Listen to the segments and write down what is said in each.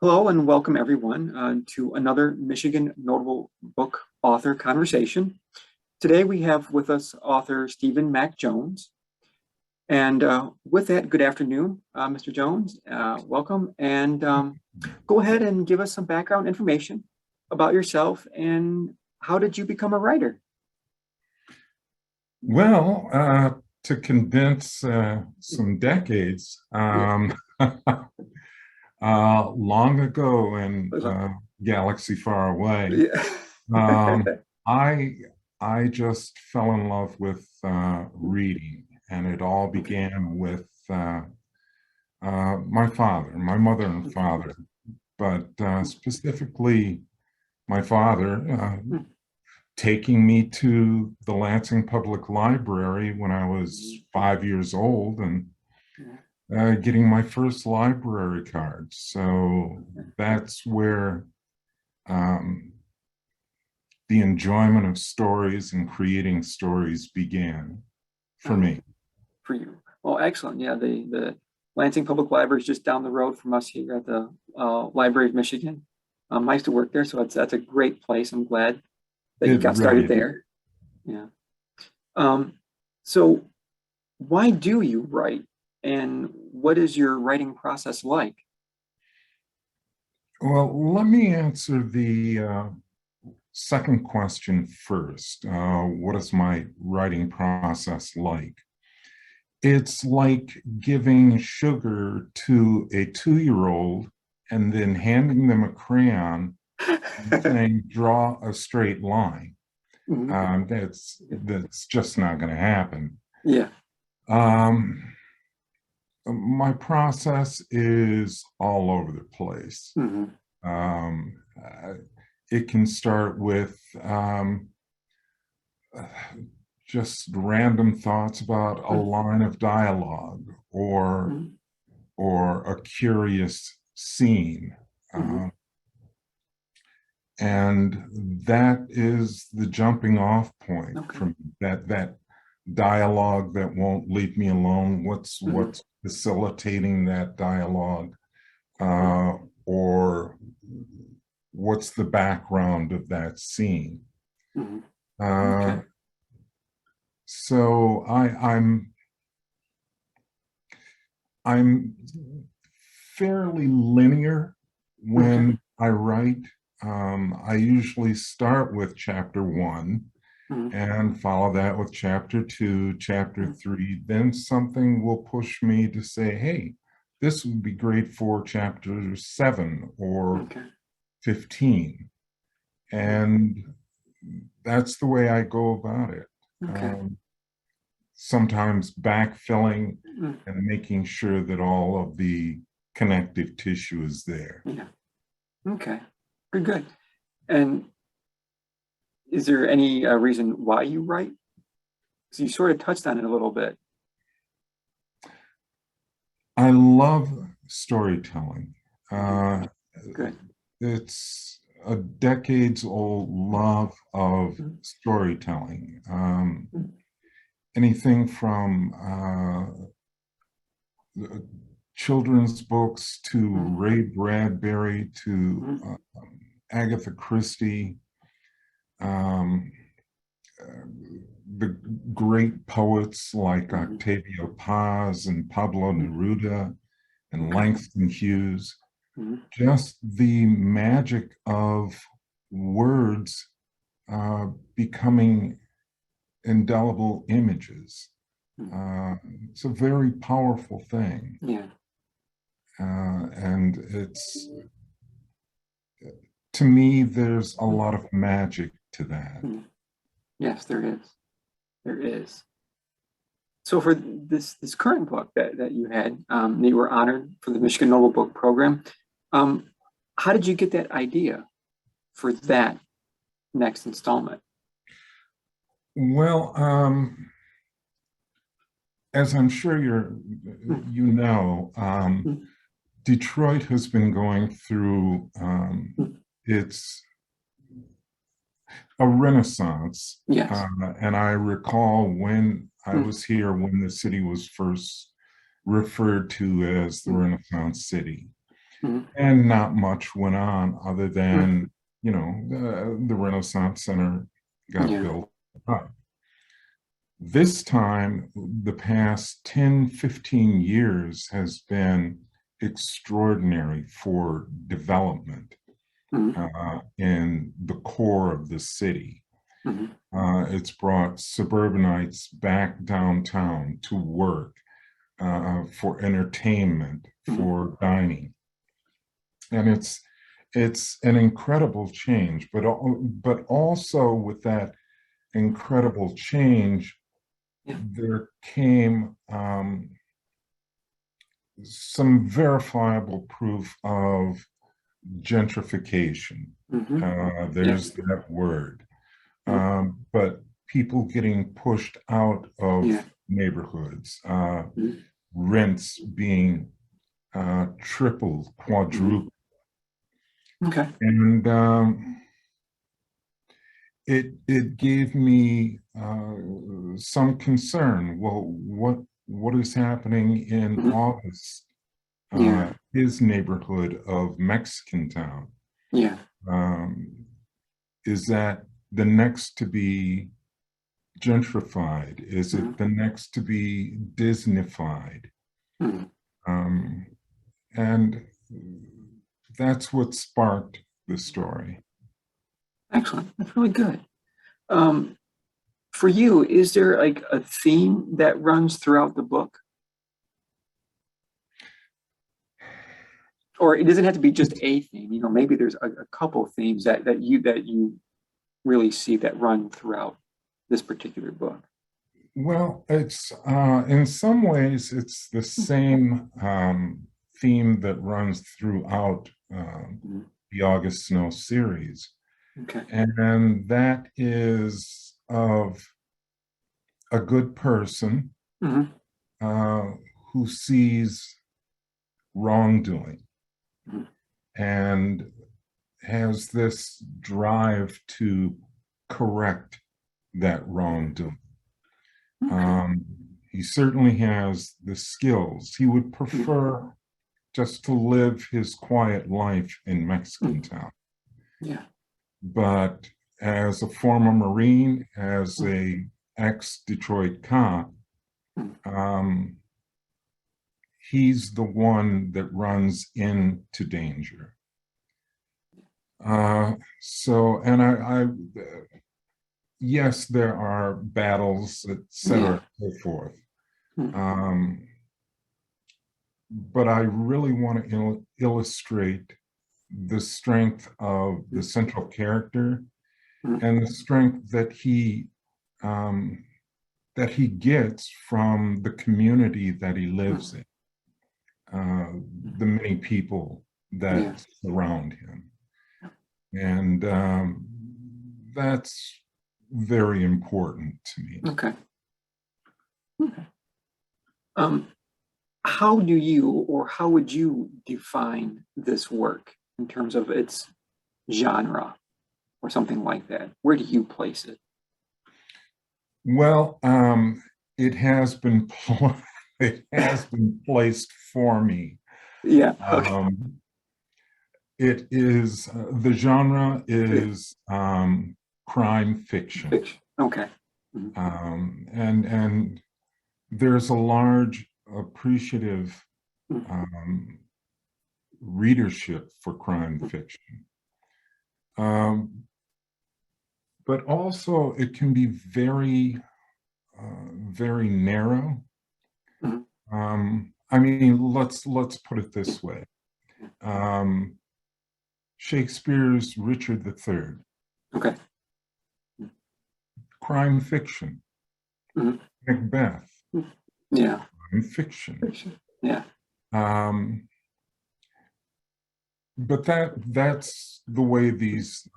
Hello and welcome everyone to another Michigan Notable Book Author Conversation. Today we have with us author Stephen Mack Jones. And with that, good afternoon, Mr. Jones. Welcome, and go ahead and give us some background information about yourself and how did you become a writer? Well, to condense some decades, long ago in galaxy far away, I just fell in love with reading, and it all began with my mother and father, but specifically my father taking me to the Lansing Public Library when I was 5 years old and getting my first library card. So that's where the enjoyment of stories and creating stories began for me. For you. Well, excellent. Yeah, the Lansing Public Library is just down the road from us here at the Library of Michigan. I used to work there, so that's a great place. I'm glad that you got started there. Yeah. So why do you write, and what is your writing process like? Well, let me answer the second question first. What is my writing process like? It's like giving sugar to a 2-year-old and then handing them a crayon and saying, draw a straight line. That's just not going to happen. Yeah. My process is all over the place. It can start with just random thoughts about a line of dialogue or a curious scene. And that is the jumping off point from that dialogue that won't leave me alone. What's facilitating that dialogue, or what's the background of that scene? So I'm fairly linear when I write. I usually start with chapter 1 and follow that with chapter 2, chapter 3. Then something will push me to say, hey, this would be great for chapter 7 or 15. And that's the way I go about it. Sometimes backfilling and making sure that all of the connective tissue is there. Yeah. Okay. Very good. And is there any reason why you write? So you sort of touched on it a little bit. I love storytelling. Good. It's a decades-old love of storytelling. Anything from children's books to Ray Bradbury to Agatha Christie, the great poets like Octavio Paz and Pablo Neruda and Langston Hughes. Just the magic of words becoming indelible images. It's a very powerful thing. Yeah. And it's, to me, there's a lot of magic to that. Yes, there is. There is. So for this current book that you had, you were honored for the Michigan Noble Book Program. How did you get that idea for that next installment? Well, as I'm sure you know, Detroit has been going through a renaissance. Yes. And I recall when I was here, when the city was first referred to as the Renaissance City. Mhm. and not much went on other Mhm. than, the Renaissance Center got Yeah. built up. This time, the past 10, 15 years has been extraordinary for development Mhm. in the core of the city. Mhm. It's brought suburbanites back downtown to work, for entertainment, Mhm. for dining, and it's an incredible change. But also with that incredible change, Yeah. there came some verifiable proof of gentrification. Mhm. Yeah. There's that word. Mhm. But people getting pushed out of Yeah. neighborhoods, Mhm. rents being tripled, Mhm. quadrupled. Okay. And it gave me some concern. Well, what is happening in Mhm. August, Yeah. his neighborhood of Mexican Town? Yeah. Um, is that the next to be gentrified? Is Mhm. it the next to be Disneyfied? Mhm. Um, and that's what sparked the story. Excellent. That's really good. Um, for you, is there like a theme that runs throughout the book? Or it doesn't have to be just a theme, maybe there's a couple themes that you really see that run throughout this particular book. Well, it's in some ways it's the same theme that runs throughout Mhm. the August Snow series, Okay. and that is of a good person Hmm. uh, who sees wrongdoing Hmm. and has this drive to correct that wrongdoing. Okay. Um, he certainly has the skills. He would Hmm. prefer just to live his quiet life in Mexican Hmm. Town. Yeah. But as a former Marine, as Hmm. a ex-Detroit cop, Hmm. um, he's the one that runs into danger. And yes, there are battles, et Yeah. cetera, and so forth. Hmm. Um, but I really want to illustrate the strength of the central character Hmm. and the strength um, that he gets from the community that he Hmm. lives in, uh, the many people Yeah. that surround him. And that's very important to me. Okay. Okay. Um, how do you or how would you define this work in terms of its genre or something like that? Where do you place it? Well, it has been it has been placed for me. Yeah. Okay. Um, it is the genre Yeah. is crime fiction, Fiction. Okay. Mhm. and there's a large appreciative Mhm. um, readership for crime fiction. Um, but also it can be very narrow. Mhm. I mean, let's put it this way. Um, Shakespeare's Richard III, Okay. crime fiction. Mhm. Macbeth, Mhm. Yeah. crime fiction. Fiction. Yeah. Um, but that's the way this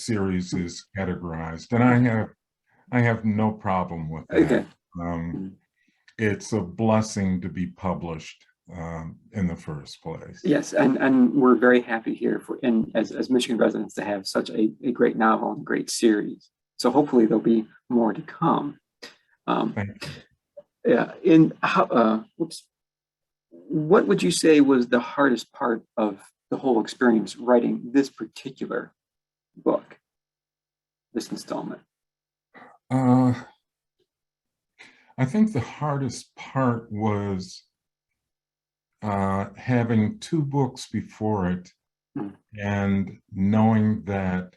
series is categorized, and I have no problem with that. Okay. Um, Mhm. it's a blessing to be published in the first place. Yes, and we're very happy here for and as Michigan residents to have such a great novel and great series. So hopefully there'll be more to come. Um, Thank you. yeah. In how? Whoops. what would you say was the hardest part of the whole experience writing this particular book, this installment? Uh, I think the hardest part was having two books before it Mm, and knowing that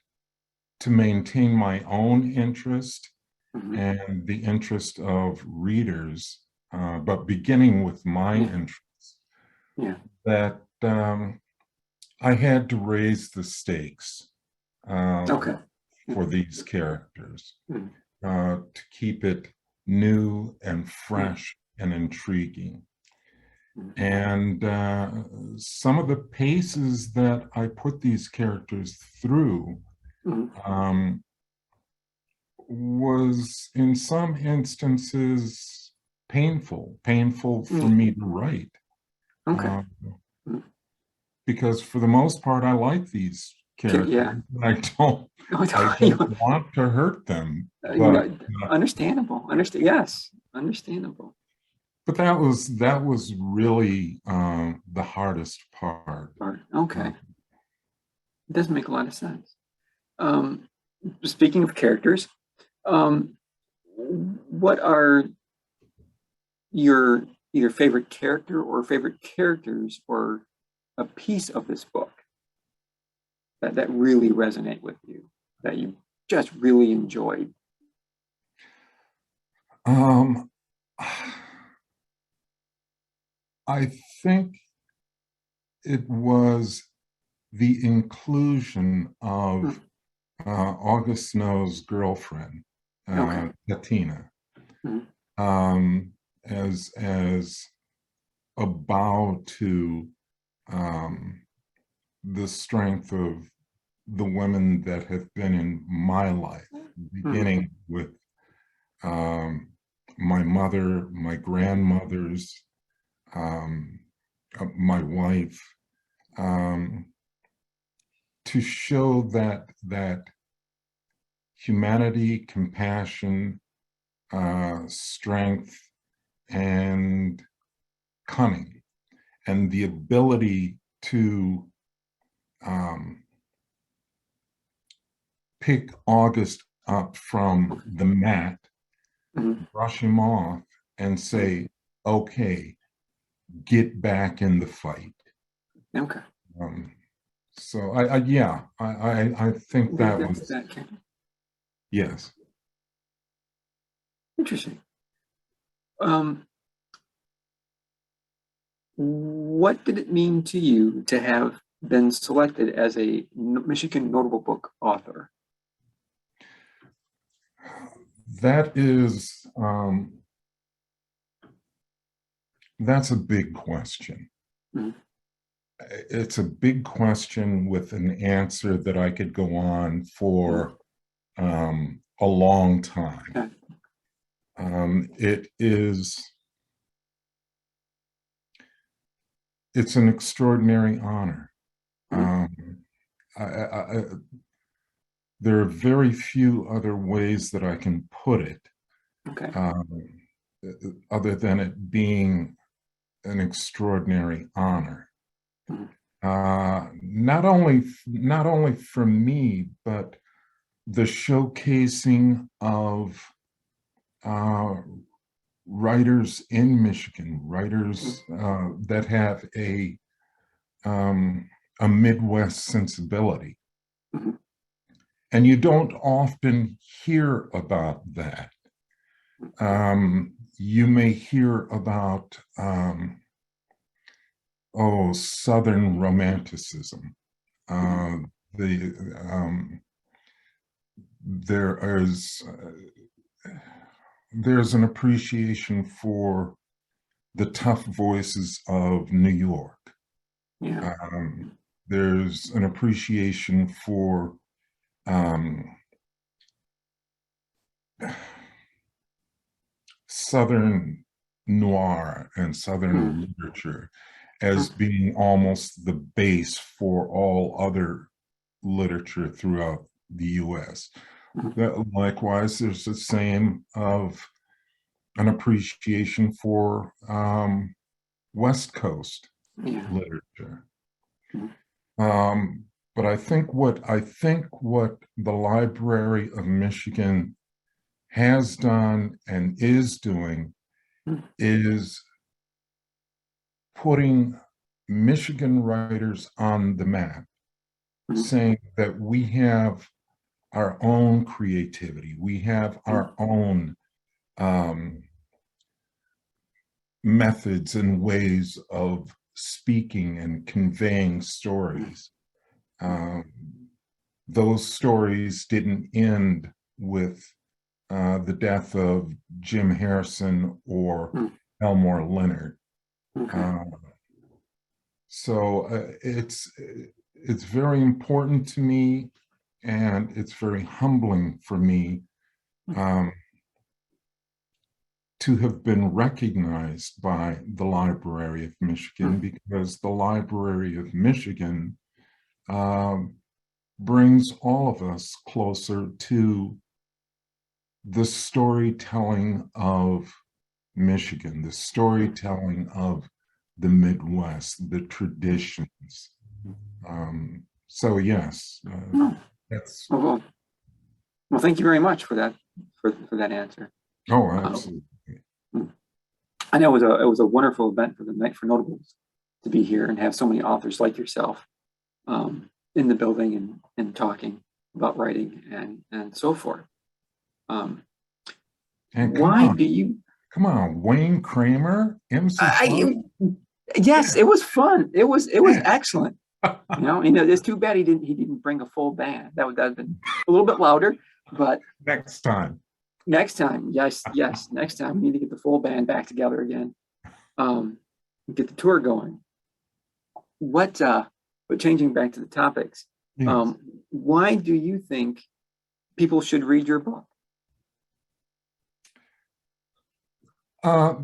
to maintain my own interest mhm. and the interest of readers, but beginning with my Yeah, interest, yeah. that I had to raise the stakes uh, Okay. for these characters Mm, to keep it new and mm, fresh and intriguing. mm, And some of the paces that I put these characters through mm. um, was in some instances painful for Yeah. me to write. Okay. Uh, Mm. because for the most part, I like these characters. Yeah. I don't want to hurt them, but Understandable. Understand. Yes. Understandable. that was really the hardest part. Or Uh, okay. It does make a lot of sense. Um, Speaking of characters, um, what are your either favorite character or favorite characters or a piece of this book that really resonate with you, that you just really enjoyed? um, I think it was the inclusion Hmm. of August Snow's girlfriend, Okay. Katina, Hmm. um, as a bow to um, the strength of the women that have been in my life, Hmm. beginning with um, my mother, my grandmothers, um, my wife, um, to show that humanity, compassion, strength, and cunning, and the ability to um, pick August up from Okay. the mat, Hmm. brush him off, and say, okay, get back in the fight. Okay. Um, so yeah, I think that That's was, that kind of yes. interesting. Um, what did it mean to you to have been selected as a Michigan Notable Book author? That is, that's a big question. Mm, It's a big question with an answer that I could go on mm, for a long time. okay. It is, it's an extraordinary honor. Mm, Um, there are very few other ways that I can put it, okay. um, other than it being an extraordinary honor. Mm, Not only for me, but the showcasing of uh, writers in Michigan, mm, writers that have a Midwest sensibility, mm, and you don't often hear about that. You may hear about Southern Romanticism. mm, Uh, the there is there's an appreciation for the tough voices of New York. yeah. Um, there's an appreciation for um, Southern noir and Mm, Southern literature as okay. being almost the base for all other literature throughout the US. Mm, Likewise, there's the same of an appreciation for West Coast Yeah. literature. Mhm. But I think what the Library of Michigan has done and is doing Mhm. is putting Michigan writers on the map, Mhm. saying that we have our own creativity, we have our own methods and ways of speaking and conveying stories. Um, those stories didn't end with the death of Jim Harrison or Mhm. Elmore Leonard. Okay. It's very important to me, and it's very humbling for me um, to have been recognized by the Library of Michigan, because the Library of Michigan brings all of us closer to the storytelling of Michigan, the storytelling of the Midwest, the traditions. So yes, Oh, that's, well, well, thank you very much for that for that answer. oh, Um, absolutely. I know it was a wonderful event for the Night for Notables to be here and have so many authors like yourself in the building and talking about writing and so forth. And Why do you? come on, Wayne Kramer, MC I, Fun. yes, it was fun. It was Yes. excellent. It's too bad he didn't bring a full band. That would have been a little bit louder, but Next time. next time, yes, next time we need to get the full band back together again. Get the tour going. But changing back to the topics, Yes. why do you think people should read your book? Uh,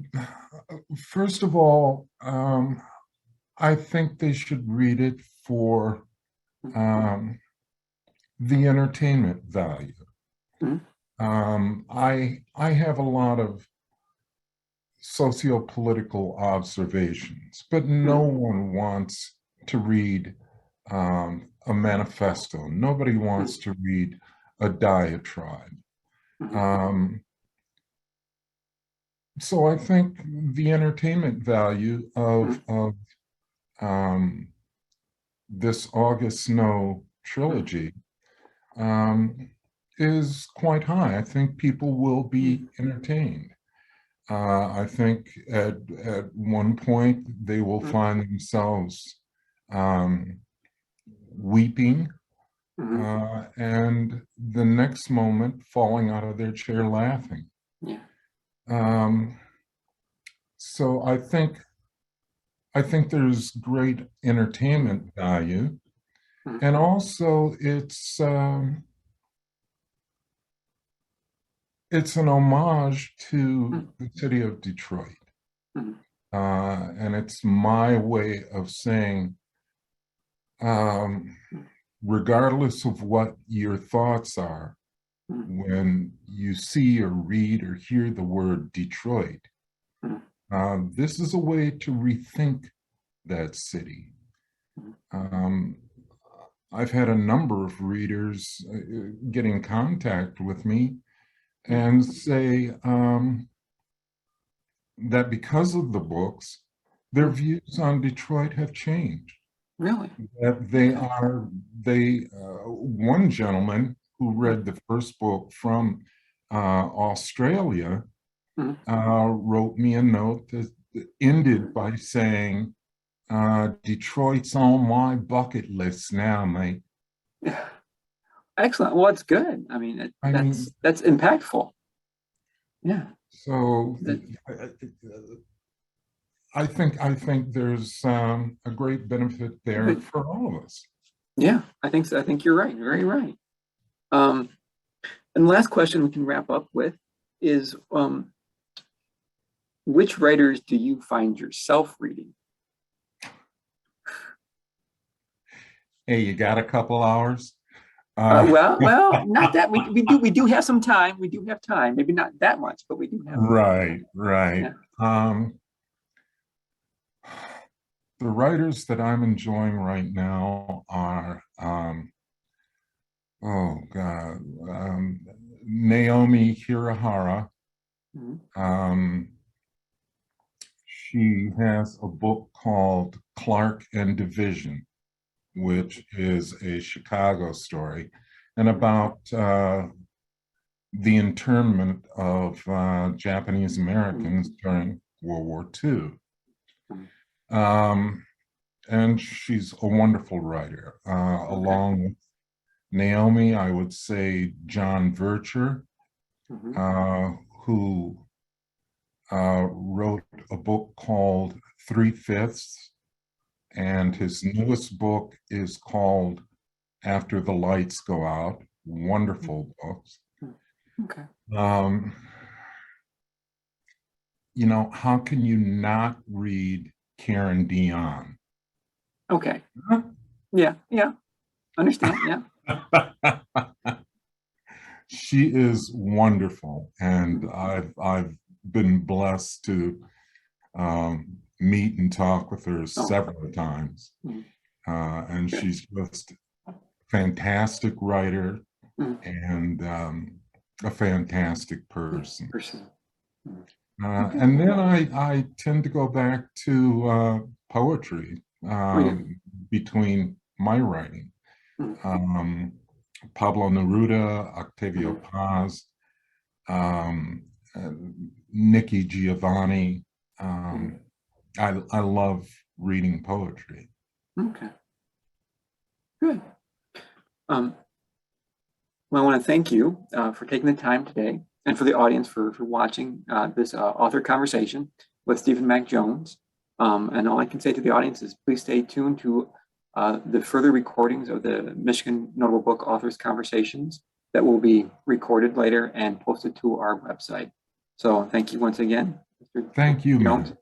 First of all, I think they should read it for the entertainment value. Mhm. I have a lot of socio-political observations, but no one wants to read a manifesto. Nobody wants to read a diatribe. So I think the entertainment value of this August Snow trilogy is quite high. I think people will be entertained. I think at one point they will find themselves weeping, and the next moment falling out of their chair laughing. Yeah. So I think there's great entertainment value, and also it's an homage to the city of Detroit. And it's my way of saying, regardless of what your thoughts are, when you see or read or hear the word Detroit, this is a way to rethink that city. I've had a number of readers get in contact with me and say that because of the books, their views on Detroit have changed. Really? That one gentleman who read the first book from Australia wrote me a note that ended by saying, Detroit's on my bucket list now, mate. Yeah. Excellent. Well, it's good. I mean, I mean, that's impactful. Yeah. so I think there's a great benefit there for all of us. Yeah, I think so. I think you're right. Very right. And the last question we can wrap up with is, which writers do you find yourself reading? Hey, you got a couple hours? Well, not that we do have some time. We do have time. Maybe not that much, but we do have. Right. Yeah. the writers that I'm enjoying right now are, oh God, Naomi Hirahara. She has a book called Clark and Division, which is a Chicago story, and about the internment of Japanese Americans during World War II. And she's a wonderful writer. Along with Naomi, I would say John Vircher, who wrote a book called 3/5, and his newest book is called After the Lights Go Out. Wonderful books. Okay. You know, how can you not read Karen Dion? Okay. Yeah. Understand. Yeah. She is wonderful, and I've been blessed to meet and talk with her several times. And she's just a fantastic writer and a fantastic person. And then I tend to go back to poetry between my writing. Pablo Neruda, Octavio Paz, Nikki Giovanni. I love reading poetry. Okay. Good. Well, I want to thank you for taking the time today, and for the audience for watching this author conversation with Stephen Mack Jones. And all I can say to the audience is please stay tuned to the further recordings of the Michigan Notable Book Authors Conversations that will be recorded later and posted to our website. So thank you once again, Mr. Thank you, Jones. man.